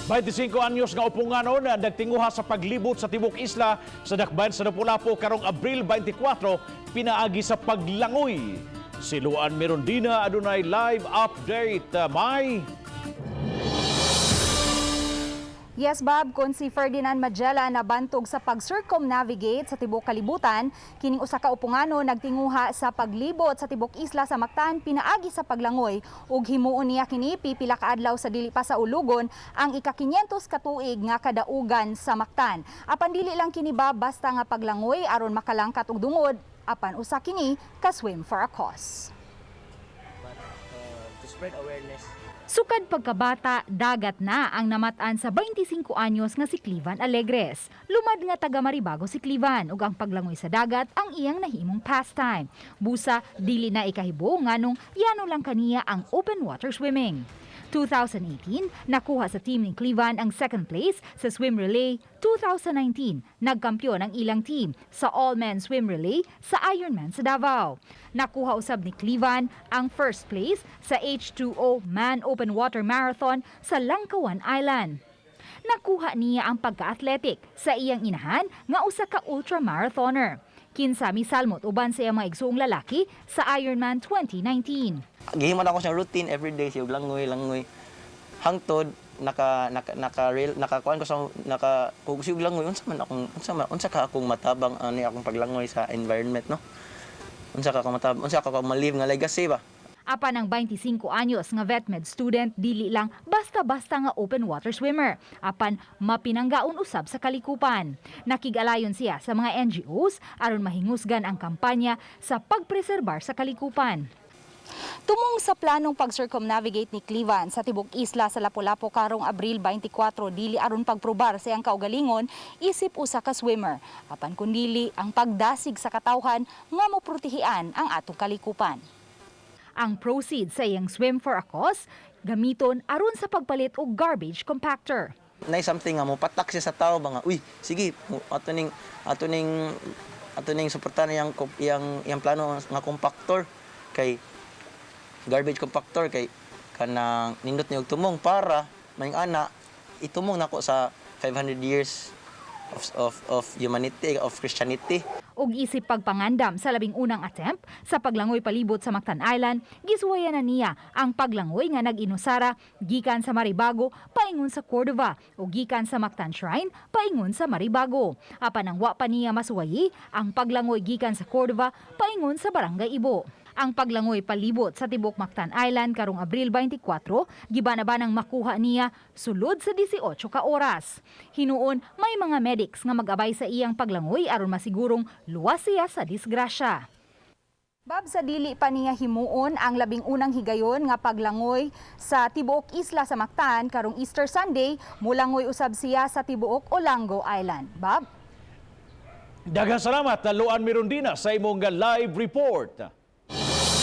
25 anyos nga upunganon na nagtinguha sa paglibot sa tibok isla sa dakbayan sa Lapu-Lapu karong Abril 24 pinaagi sa paglangoy. Si Luan Mirondina adunay live update. May Yes, Bob, kung si Ferdinand Magellan nabantog sa pag-circumnavigate sa tibok kalibutan, kining usa ka upungano nagtinguha sa paglibot sa tibok isla sa Mactan pinaagi sa paglangoy ug himuon niya kini pipila ka adlaw sa dili pa sa ulugon ang ika-500 ka tuig nga kadaugan sa Mactan. Apan dili lang kini ba basta nga paglangoy aron makalangkat og dungod, apan usa kini ka swim for a cause. To spread awareness. Sukad pagkabata, dagat na ang namatan sa 25 anyos nga si Clivan Alegres. Lumad nga taga Maribago si Clivan ug ang paglangoy sa dagat ang iyang nahimong pastime. Busa, dili na ikahibo nganong yano lang kaniya ang open water swimming. 2018, nakuha sa team ni Clivan ang second place sa swim relay. 2019, nagkampiyon ang ilang team sa all-men swim relay sa Ironman sa Davao. Nakuha usab ni Clivan ang first place sa H2O Man Open Water Marathon sa Langkawan Island. Nakuha niya ang pagka-athletic sa iyang inahan nga usa ka ultramarathoner. Kinsa misalmot uban sa iyang mga igsuong lalaki sa Ironman 2019. Gihimo na ako siyang routine everyday siya langoy. Hangtod nakakuan ko sa kung siya langoy unsa ka akong matabang ani akong paglangoy sa environment no. Unsa ka malive nga legacy ba. Apan ang 25 anyos nga vetmed student dili lang basta-basta nga open water swimmer. Apan mapinanggaon usab sa kalikupan. Nakig-alayon siya sa mga NGOs aron mahingusgan ang kampanya sa pagpreserbar sa kalikupan. Tumong sa planong pag-circumnavigate ni Clivan sa tibok isla sa Lapu-Lapu karong Abril 24 dili aron pagprobar sa iyang kaugalingon isip usa ka swimmer. Apan kundili ang pagdasig sa katawhan nga moprotehian ang atong kalikupan. Ang proceeds sa iyang swim for a cause gamiton aron sa pagpalit og garbage compactor. Nay something nga mo patak siya sa tao ba nga uy sige ato ning suportahan yang plano nga compactor kay garbage compactor kay kanang nindot niyog tumong para maing ana itumong nako sa 500 years of humanity, of Christianity. Og isip pagpangandam sa labing unang attempt sa paglangoy palibot sa Mactan Island, gisuwayan na niya ang paglangoy nga nag-inusara gikan sa Maribago paingon sa Cordova o gikan sa Mactan Shrine paingon sa Maribago. Apan ang wa pa niya masuwayi ang paglangoy gikan sa Cordova paingon sa Barangay Ibo. Ang paglangoy palibot sa tibok Mactan Island karong Abril 24, gibanabanang makuha niya sulod sa 18 ka oras. Hinuon may mga medics nga mag-abay sa iyang paglangoy aron masigurong luwas siya sa disgrasya. Bob, sa dili pa niya himuon ang labing unang higayon nga paglangoy sa tibuok isla sa Mactan karong Easter Sunday, mulangoy usab siya sa tibuok Olango Island. Bob? daghang salamat Luan Mirondina sa imong live report.